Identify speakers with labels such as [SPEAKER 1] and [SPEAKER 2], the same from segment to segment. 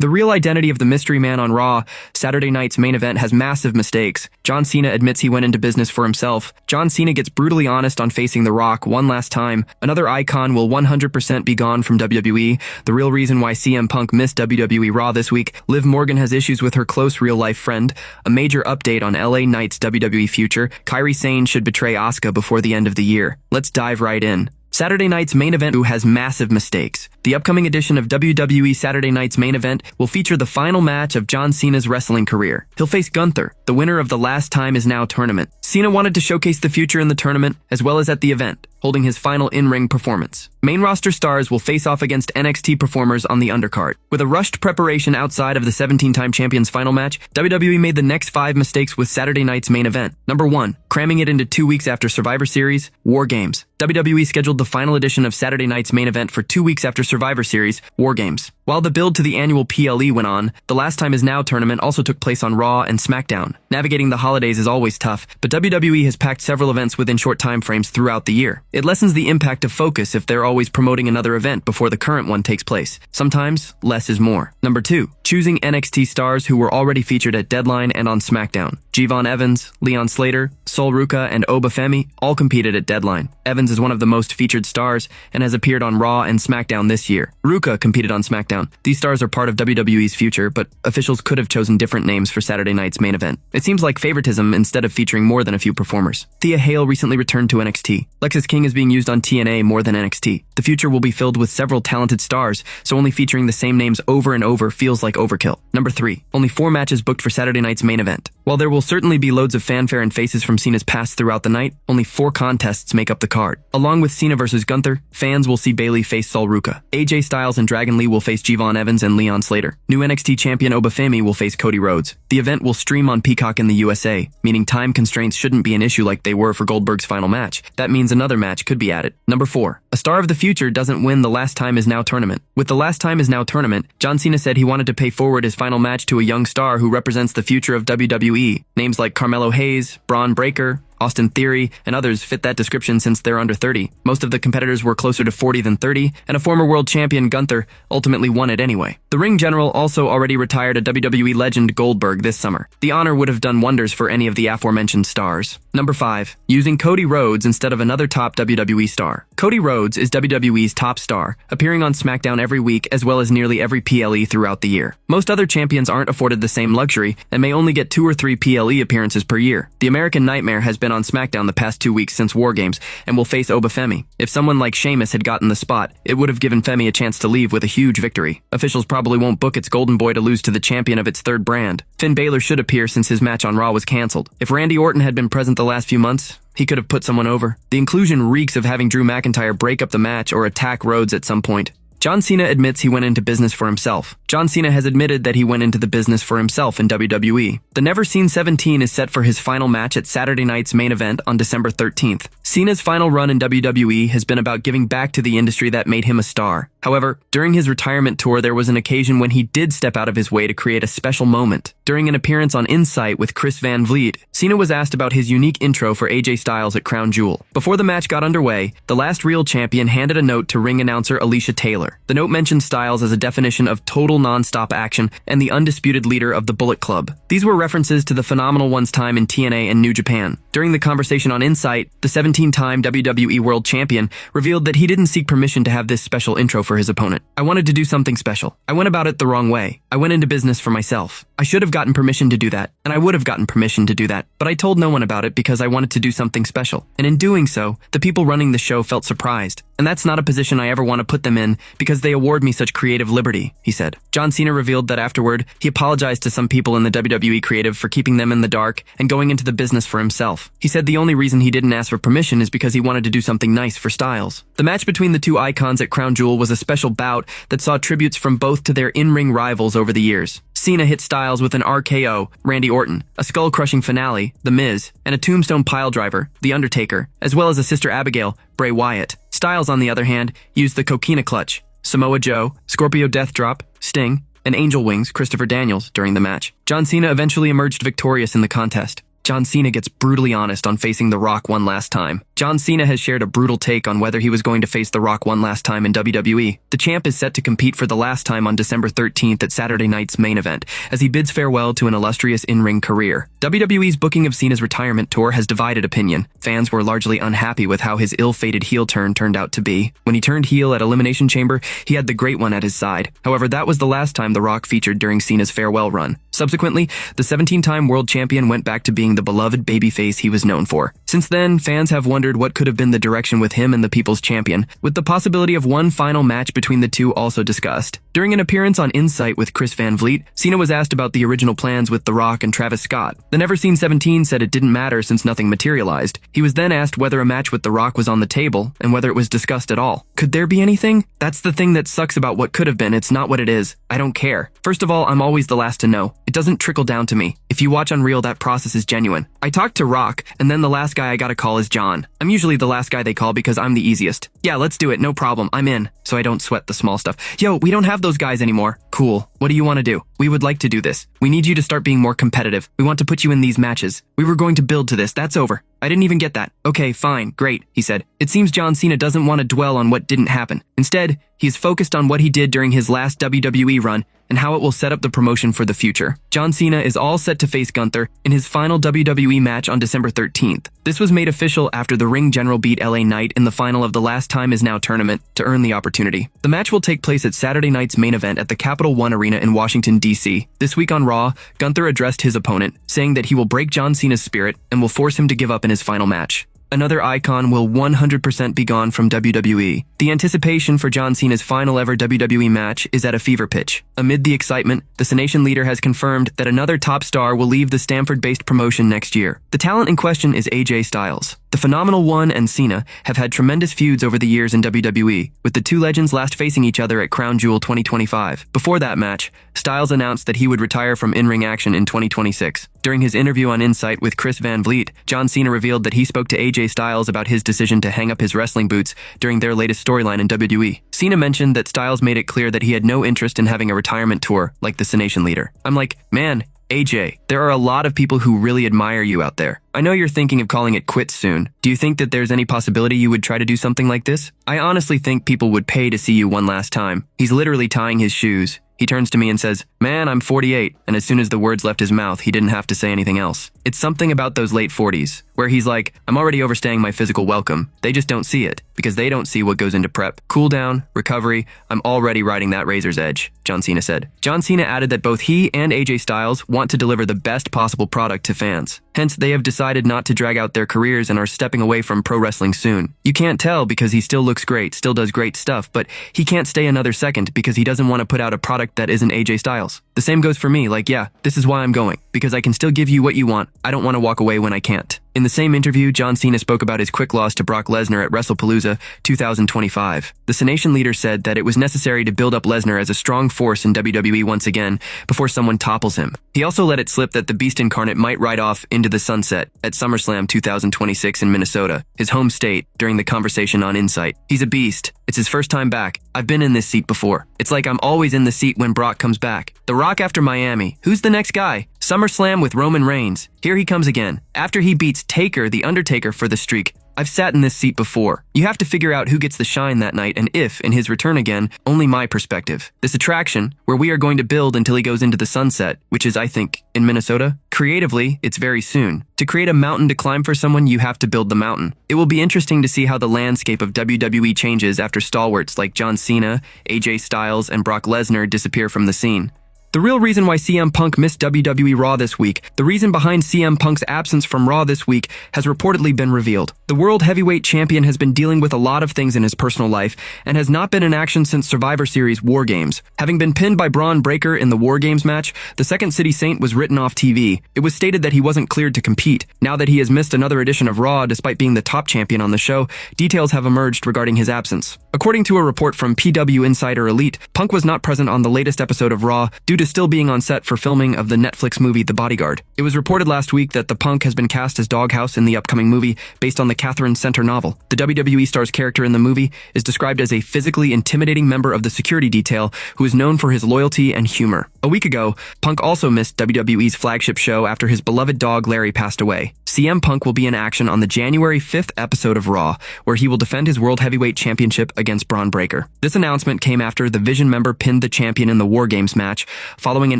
[SPEAKER 1] The real identity of the mystery man on Raw, Saturday night's main event, has massive mistakes. John Cena admits he went into business for himself. John Cena gets brutally honest on facing The Rock one last time. Another icon will 100% be gone from WWE. The real reason why CM Punk missed WWE Raw this week. Liv Morgan has issues with her close real-life friend. A major update on LA Knight's WWE future. Kairi Sane should betray Asuka before the end of the year. Let's dive right in. Saturday night's main event has massive mistakes. The upcoming edition of WWE Saturday night's main event will feature the final match of John Cena's wrestling career. He'll face Gunther, the winner of the Last Time Is Now tournament. Cena wanted to showcase the future in the tournament, as well as at the event, holding his final in-ring performance. Main roster stars will face off against NXT performers on the undercard. With a rushed preparation outside of the 17-time champion's final match, WWE made the next 5 mistakes with Saturday night's main event. Number 1, cramming it into 2 weeks after Survivor Series, War Games. WWE scheduled the final edition of Saturday night's main event for 2 weeks after Survivor Series, War Games. While the build to the annual PLE went on, the Last Time Is Now tournament also took place on Raw and SmackDown. Navigating the holidays is always tough, but WWE has packed several events within short time frames throughout the year. It lessens the impact of focus if they're always promoting another event before the current one takes place. Sometimes, less is more. Number 2, choosing NXT stars who were already featured at Deadline and on SmackDown. Javon Evans, Leon Slater, Sol Ruca, and Obafemi all competed at Deadline. Evans is one of the most featured stars and has appeared on Raw and SmackDown this year. Ruca competed on SmackDown. These stars are part of WWE's future, but officials could have chosen different names for Saturday night's main event. It seems like favoritism instead of featuring more than a few performers. Thea Hale recently returned to NXT. Lexis King is being used on TNA more than NXT. The future will be filled with several talented stars, so only featuring the same names over and over feels like overkill. Number 3, only 4 matches booked for Saturday night's main event. While there will certainly be loads of fanfare and faces from Cena's past throughout the night, only 4 contests make up the card. Along with Cena versus Gunther, fans will see Bayley face Sol Ruca. AJ Styles and Dragon Lee will face Javon Evans and Leon Slater. New NXT champion Obafemi will face Cody Rhodes. The event will stream on Peacock in the USA, meaning time constraints shouldn't be an issue like they were for Goldberg's final match. That means another match could be added. Number 4, a star of the future doesn't win the Last Time Is Now tournament. With the Last Time Is Now tournament, John Cena said he wanted to pay forward his final match to a young star who represents the future of WWE. Names like Carmelo Hayes, Braun Breaker, Austin Theory, and others fit that description since they're under 30. Most of the competitors were closer to 40 than 30, and a former world champion Gunther ultimately won it anyway. The Ring General also already retired a WWE legend Goldberg this summer. The honor would have done wonders for any of the aforementioned stars. Number 5, using Cody Rhodes instead of another top WWE star. Cody Rhodes is WWE's top star, appearing on SmackDown every week as well as nearly every PLE throughout the year. Most other champions aren't afforded the same luxury and may only get 2 or 3 PLE appearances per year. The American Nightmare has been on SmackDown the past 2 weeks since War Games and will face Obafemi. If someone like Sheamus had gotten the spot, it would have given Femi a chance to leave with a huge victory. Officials probably won't book its Golden Boy to lose to the champion of its 3rd brand. Finn Balor should appear since his match on Raw was cancelled. If Randy Orton had been present the last few months, he could have put someone over. The inclusion reeks of having Drew McIntyre break up the match or attack Rhodes at some point. John Cena admits he went into business for himself. John Cena has admitted that he went into the business for himself in WWE. The Never Seen 17 is set for his final match at Saturday night's main event on December 13th. Cena's final run in WWE has been about giving back to the industry that made him a star. However, during his retirement tour, there was an occasion when he did step out of his way to create a special moment. During an appearance on Insight with Chris Van Vliet, Cena was asked about his unique intro for AJ Styles at Crown Jewel. Before the match got underway, the last real champion handed a note to ring announcer Alicia Taylor. The note mentioned Styles as a definition of total non-stop action and the undisputed leader of the Bullet Club. These were references to the Phenomenal One's time in TNA and New Japan. During the conversation on Insight, the 17-time WWE World Champion revealed that he didn't seek permission to have this special intro for his opponent. I wanted to do something special. I went about it the wrong way. I went into business for myself. I should have gotten permission to do that, and I would have gotten permission to do that, but I told no one about it because I wanted to do something special. And in doing so, the people running the show felt surprised. And that's not a position I ever want to put them in because they award me such creative liberty, he said. John Cena revealed that afterward, he apologized to some people in the WWE creative for keeping them in the dark and going into the business for himself. He said the only reason he didn't ask for permission is because he wanted to do something nice for Styles. The match between the 2 icons at Crown Jewel was a special bout that saw tributes from both to their in-ring rivals over the years. Cena hit Styles with an RKO, Randy Orton, a skull-crushing finale, The Miz, and a tombstone piledriver, The Undertaker, as well as a Sister Abigail, Bray Wyatt. Styles, on the other hand, used the Coquina Clutch, Samoa Joe, Scorpio Death Drop, Sting, and Angel Wings, Christopher Daniels, during the match. John Cena eventually emerged victorious in the contest. John Cena gets brutally honest on facing The Rock one last time. John Cena has shared a brutal take on whether he was going to face The Rock one last time in WWE. The champ is set to compete for the last time on December 13th at Saturday night's main event, as he bids farewell to an illustrious in-ring career. WWE's booking of Cena's retirement tour has divided opinion. Fans were largely unhappy with how his ill-fated heel turn turned out to be. When he turned heel at Elimination Chamber, he had the Great One at his side. However, that was the last time The Rock featured during Cena's farewell run. Subsequently, the 17-time world champion went back to being the beloved babyface he was known for. Since then, fans have wondered what could have been the direction with him and the People's Champion, with the possibility of one final match between the two also discussed. During an appearance on Insight with Chris Van Vliet, Cena was asked about the original plans with The Rock and Travis Scott. The Never Seen 17 said it didn't matter since nothing materialized. He was then asked whether a match with The Rock was on the table and whether it was discussed at all. Could there be anything? That's the thing that sucks about what could have been. It's not what it is. I don't care. First of all, I'm always the last to know. It doesn't trickle down to me. If you watch Unreal, that process is genuine. I talked to Rock, and then the last guy I gotta call is John. I'm usually the last guy they call because I'm the easiest. Yeah, let's do it, no problem, I'm in. So I don't sweat the small stuff. Yo, we don't have those guys anymore. Cool. What do you want to do? We would like to do this. We need you to start being more competitive. We want to put you in these matches. We were going to build to this. That's over. I didn't even get that. Okay, fine, great, he said. It seems John Cena doesn't want to dwell on what didn't happen. Instead, he is focused on what he did during his last WWE run and how it will set up the promotion for the future. John Cena is all set to face Gunther in his final WWE match on December 13th. This was made official after the Ring General beat LA Knight in the final of the Last Time Is Now tournament to earn the opportunity. The match will take place at Saturday night's main event at the Capital One Arena in Washington, D.C. This week on Raw, Gunther addressed his opponent, saying that he will break John Cena's spirit and will force him to give up in his final match. Another icon will 100% be gone from WWE. The anticipation for John Cena's final ever WWE match is at a fever pitch. Amid the excitement, the SNME leader has confirmed that another top star will leave the Stamford-based promotion next year. The talent in question is AJ Styles. The Phenomenal One and Cena have had tremendous feuds over the years in WWE, with the two legends last facing each other at Crown Jewel 2025. Before that match, Styles announced that he would retire from in-ring action in 2026. During his interview on Insight with Chris Van Vliet, John Cena revealed that he spoke to AJ Styles about his decision to hang up his wrestling boots during their latest storyline in WWE. Cena mentioned that Styles made it clear that he had no interest in having a retirement tour like the SNME leader. I'm like, man, AJ, there are a lot of people who really admire you out there. I know you're thinking of calling it quits soon. Do you think that there's any possibility you would try to do something like this? I honestly think people would pay to see you one last time. He's literally tying his shoes. He turns to me and says, man, I'm 48, and as soon as the words left his mouth, he didn't have to say anything else. It's something about those late 40s, where he's like, I'm already overstaying my physical welcome. They just don't see it, because they don't see what goes into prep. Cool down, recovery, I'm already riding that razor's edge, John Cena said. John Cena added that both he and AJ Styles want to deliver the best possible product to fans. Hence, they have decided not to drag out their careers and are stepping away from pro wrestling soon. You can't tell because he still looks great, still does great stuff, but he can't stay another second because he doesn't want to put out a product that isn't AJ Styles. The same goes for me, like, yeah, this is why I'm going, because I can still give you what you want. I don't want to walk away when I can't. In the same interview, John Cena spoke about his quick loss to Brock Lesnar at WrestlePalooza 2025. The SNME leader said that it was necessary to build up Lesnar as a strong force in WWE once again before someone topples him. He also let it slip that the Beast Incarnate might ride off into the sunset at SummerSlam 2026 in Minnesota, his home state, during the conversation on Insight. He's a beast. It's his first time back. I've been in this seat before. It's like I'm always in the seat when Brock comes back. The Rock after Miami. Who's the next guy? SummerSlam with Roman Reigns. Here he comes again. After he beats Taker, the Undertaker, for the streak. I've sat in this seat before. You have to figure out who gets the shine that night and if, in his return again, only my perspective. This attraction, where we are going to build until he goes into the sunset, which is, I think, in Minnesota. Creatively, it's very soon. To create a mountain to climb for someone, you have to build the mountain. It will be interesting to see how the landscape of WWE changes after stalwarts like John Cena, AJ Styles, and Brock Lesnar disappear from the scene. The real reason why CM Punk missed WWE Raw this week, the reason behind CM Punk's absence from Raw this week, has reportedly been revealed. The World Heavyweight Champion has been dealing with a lot of things in his personal life and has not been in action since Survivor Series War Games. Having been pinned by Braun Breaker in the War Games match, the Second City Saint was written off TV. It was stated that he wasn't cleared to compete. Now that he has missed another edition of Raw despite being the top champion on the show, details have emerged regarding his absence. According to a report from PW Insider Elite, Punk was not present on the latest episode of Raw due to still being on set for filming of the Netflix movie The Bodyguard. It was reported last week that the Punk has been cast as Doghouse in the upcoming movie based on the Catherine Center novel. The WWE star's character in the movie is described as a physically intimidating member of the security detail who is known for his loyalty and humor. A week ago, Punk also missed WWE's flagship show after his beloved dog Larry passed away. CM Punk will be in action on the January 5th episode of Raw, where he will defend his World Heavyweight Championship against Braun Breaker. This announcement came after the Vision member pinned the champion in the War Games match following an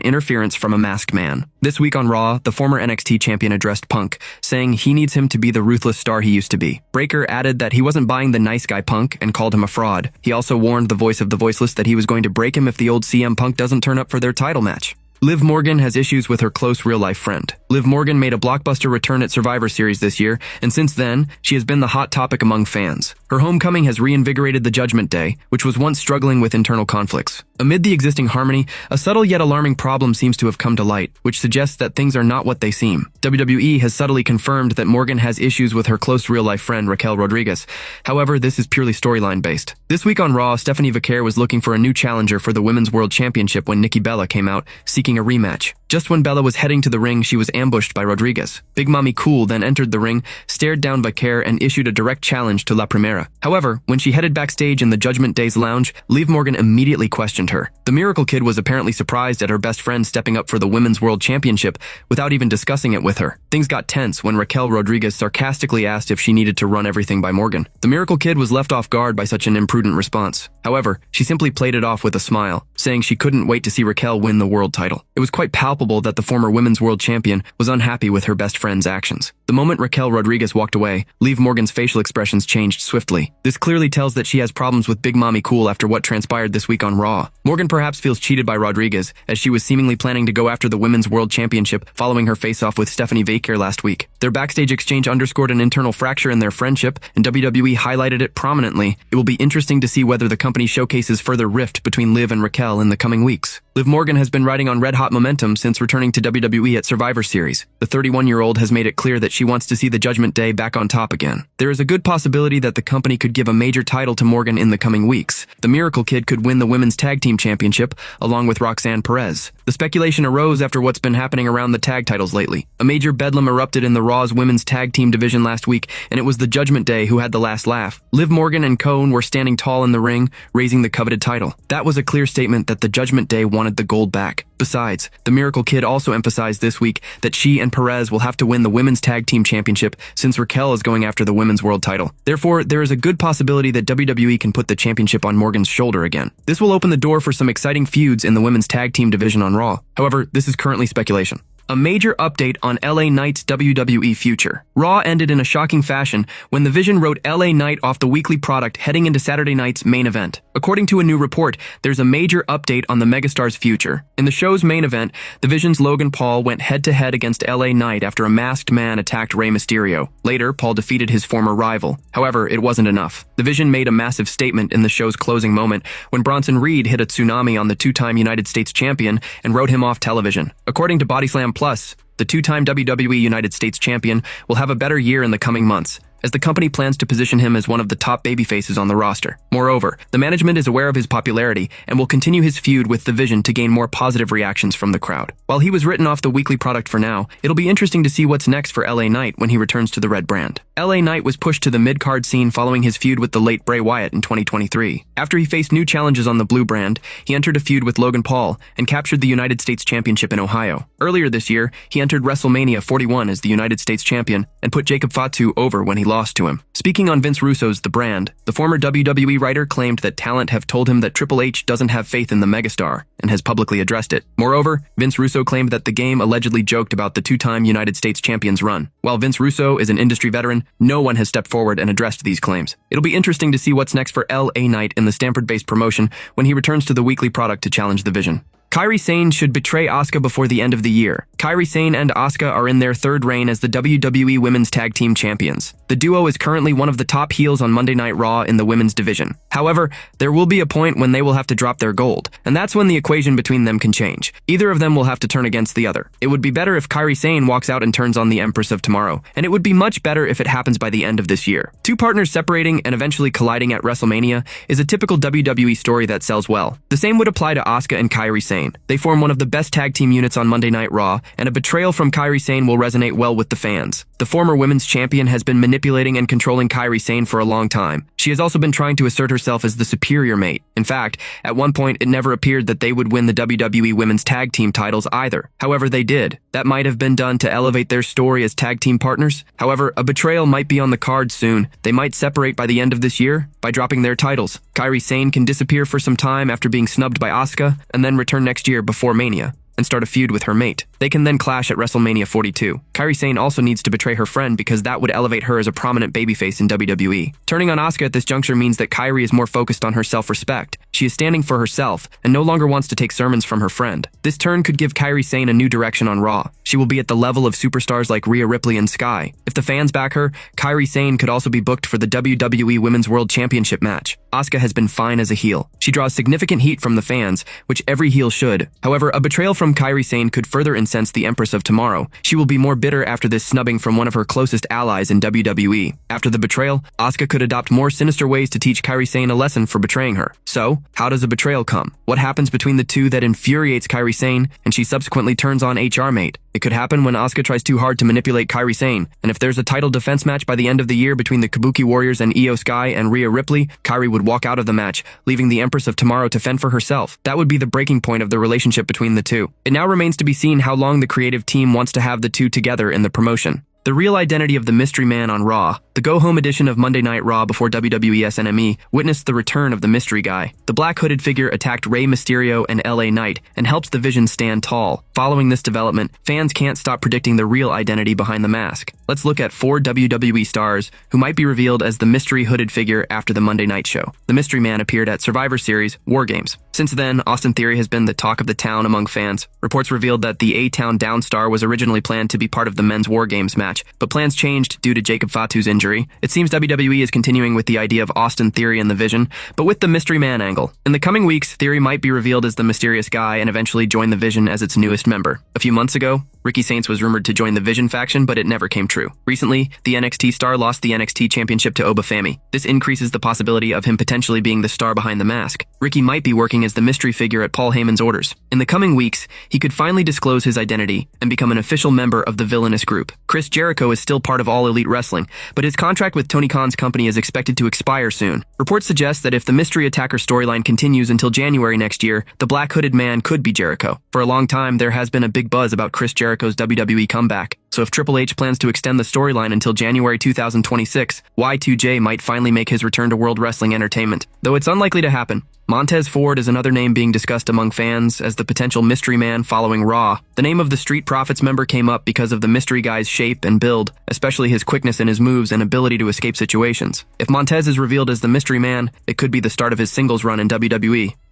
[SPEAKER 1] interference from a masked man. This week on Raw, the former NXT champion addressed Punk, saying he needs him to be the ruthless star he used to be. Breaker added that he wasn't buying the nice guy Punk and called him a fraud. He also warned the voice of the voiceless that he was going to break him if the old CM Punk doesn't turn up for their title match. Liv Morgan has issues with her close real-life friend. Liv Morgan made a blockbuster return at Survivor Series this year, and since then, she has been the hot topic among fans. Her homecoming has reinvigorated the Judgment Day, which was once struggling with internal conflicts. Amid the existing harmony, a subtle yet alarming problem seems to have come to light, which suggests that things are not what they seem. WWE has subtly confirmed that Morgan has issues with her close real-life friend Raquel Rodriguez. However, this is purely storyline-based. This week on Raw, Stephanie Vaquer was looking for a new challenger for the Women's World Championship when Nikki Bella came out, seeking a rematch. Just when Bella was heading to the ring, she was ambushed by Rodriguez. Big Mommy Cool then entered the ring, stared down Vaquer, and issued a direct challenge to La Primera. However, when she headed backstage in the Judgment Day's lounge, Liv Morgan immediately questioned her. The Miracle Kid was apparently surprised at her best friend stepping up for the Women's World Championship without even discussing it with her. Things got tense when Raquel Rodriguez sarcastically asked if she needed to run everything by Morgan. The Miracle Kid was left off guard by such an imprudent response. However, she simply played it off with a smile, saying she couldn't wait to see Raquel win the world title. It was quite palpable that the former Women's World Champion was unhappy with her best friend's actions. The moment Raquel Rodriguez walked away, Liv Morgan's facial expressions changed swiftly. This clearly tells that she has problems with Big Mommy Cool after what transpired this week on Raw. Morgan perhaps feels cheated by Rodriguez, as she was seemingly planning to go after the Women's World Championship following her face-off with Stephanie Vaquer last week. Their backstage exchange underscored an internal fracture in their friendship, and WWE highlighted it prominently. It will be interesting to see whether the company showcases further rift between Liv and Raquel in the coming weeks. Liv Morgan has been riding on red-hot momentum since returning to WWE at Survivor Series. The 31-year-old has made it clear that she wants to see the Judgment Day back on top again. There is a good possibility that the company could give a major title to Morgan in the coming weeks. The Miracle Kid could win the Women's Tag Team Championship, along with Roxanne Perez. The speculation arose after what's been happening around the tag titles lately. A major bedlam erupted in the Raw's Women's Tag Team division last week, and it was the Judgment Day who had the last laugh. Liv Morgan and Cohn were standing tall in the ring, raising the coveted title. That was a clear statement that the Judgment Day wanted the gold back. Besides, the Miracle Kid also emphasized this week that she and Perez will have to win the Women's Tag Team Championship since Raquel is going after the Women's World title. Therefore, there is a good possibility that WWE can put the championship on Morgan's shoulder again. This will open the door for some exciting feuds in the Women's Tag Team division on Raw. However, this is currently speculation. A major update on LA Knight's WWE future. Raw ended in a shocking fashion when the Vision wrote LA Knight off the weekly product heading into Saturday night's main event. According to a new report, there's a major update on the megastar's future. In the show's main event, the Vision's Logan Paul went head-to-head against LA Knight after a masked man attacked Rey Mysterio. Later, Paul defeated his former rival. However, it wasn't enough. The Vision made a massive statement in the show's closing moment when Bronson Reed hit a tsunami on the two-time United States champion and wrote him off television. According to Bodyslam Plus, the two-time WWE United States champion will have a better year in the coming months, as the company plans to position him as one of the top babyfaces on the roster. Moreover, the management is aware of his popularity and will continue his feud with the Vision to gain more positive reactions from the crowd. While he was written off the weekly product for now, it'll be interesting to see what's next for LA Knight when he returns to the red brand. LA Knight was pushed to the mid-card scene following his feud with the late Bray Wyatt in 2023. After he faced new challenges on the blue brand, he entered a feud with Logan Paul and captured the United States Championship in Ohio. Earlier this year, he entered WrestleMania 41 as the United States Champion and put Jacob Fatu over when he lost to him. Speaking on Vince Russo's The Brand, the former WWE writer claimed that talent have told him that Triple H doesn't have faith in the megastar and has publicly addressed it. Moreover, Vince Russo claimed that the game allegedly joked about the two-time United States Champion's run. While Vince Russo is an industry veteran, no one has stepped forward and addressed these claims. It'll be interesting to see what's next for LA Knight in the Stanford-based promotion when he returns to the weekly product to challenge the Vision. Kairi Sane should betray Asuka before the end of the year. Kairi Sane and Asuka are in their third reign as the WWE Women's Tag Team Champions. The duo is currently one of the top heels on Monday Night Raw in the women's division. However, there will be a point when they will have to drop their gold, and that's when the equation between them can change. Either of them will have to turn against the other. It would be better if Kairi Sane walks out and turns on the Empress of Tomorrow, and it would be much better if it happens by the end of this year. Two partners separating and eventually colliding at WrestleMania is a typical WWE story that sells well. The same would apply to Asuka and Kairi Sane. They form one of the best tag team units on Monday Night Raw, and a betrayal from Kairi Sane will resonate well with the fans. The former women's champion has been manipulating and controlling Kairi Sane for a long time. She has also been trying to assert herself as the superior mate. In fact, at one point it never appeared that they would win the WWE Women's Tag Team titles either. However, they did. That might have been done to elevate their story as tag team partners. However, a betrayal might be on the cards soon. They might separate by the end of this year by dropping their titles. Kairi Sane can disappear for some time after being snubbed by Asuka, and then return next year before Mania and start a feud with her mate. They can then clash at WrestleMania 42. Kairi Sane also needs to betray her friend because that would elevate her as a prominent babyface in WWE. Turning on Asuka at this juncture means that Kairi is more focused on her self-respect. She is standing for herself and no longer wants to take sermons from her friend. This turn could give Kairi Sane a new direction on Raw. She will be at the level of superstars like Rhea Ripley and Sky. If the fans back her, Kairi Sane could also be booked for the WWE Women's World Championship match. Asuka has been fine as a heel. She draws significant heat from the fans, which every heel should. However, a betrayal from Kairi Sane could further incense the Empress of Tomorrow. She will be more bitter after this snubbing from one of her closest allies in WWE. After the betrayal, Asuka could adopt more sinister ways to teach Kairi Sane a lesson for betraying her. So, how does a betrayal come? What happens between the two that infuriates Kairi Sane and she subsequently turns on HR Mate? It could happen when Asuka tries too hard to manipulate Kairi Sane, and if there's a title defense match by the end of the year between the Kabuki Warriors and Io Sky and Rhea Ripley, Kairi would walk out of the match, leaving the Empress of Tomorrow to fend for herself. That would be the breaking point of the relationship between the two. It now remains to be seen how long the creative team wants to have the two together in the promotion. The real identity of the mystery man on Raw. The go-home edition of Monday Night Raw before WWE SNME witnessed the return of the mystery guy. The black hooded figure attacked Rey Mysterio and LA Knight and helps the Vision stand tall. Following this development, fans can't stop predicting the real identity behind the mask. Let's look at 4 WWE stars who might be revealed as the mystery hooded figure after the Monday Night show. The mystery man appeared at Survivor Series War Games. Since then, Austin Theory has been the talk of the town among fans. Reports revealed that the A-Town Down star was originally planned to be part of the men's War Games match, but plans changed due to Jacob Fatu's injury. It seems WWE is continuing with the idea of Austin Theory and the Vision, but with the mystery man angle. In the coming weeks, Theory might be revealed as the mysterious guy and eventually join the Vision as its newest member. A few months ago, Ricky Saints was rumored to join the Vision faction, but it never came true. Recently, the NXT star lost the NXT championship to Obafemi. This increases the possibility of him potentially being the star behind the mask. Ricky might be working as the mystery figure at Paul Heyman's orders. In the coming weeks, he could finally disclose his identity and become an official member of the villainous group. Chris Jericho is still part of All Elite Wrestling, but his contract with Tony Khan's company is expected to expire soon. Reports suggest that if the mystery attacker storyline continues until January next year, the black hooded man could be Jericho. For a long time, there has been a big buzz about Chris Jericho's WWE comeback. So if Triple H plans to extend the storyline until January 2026, Y2J might finally make his return to World Wrestling Entertainment. Though it's unlikely to happen. Montez Ford is another name being discussed among fans as the potential mystery man following Raw. The name of the Street Profits member came up because of the mystery guy's shape and build, especially his quickness in his moves and ability to escape situations. If Montez is revealed as the mystery man, it could be the start of his singles run in WWE.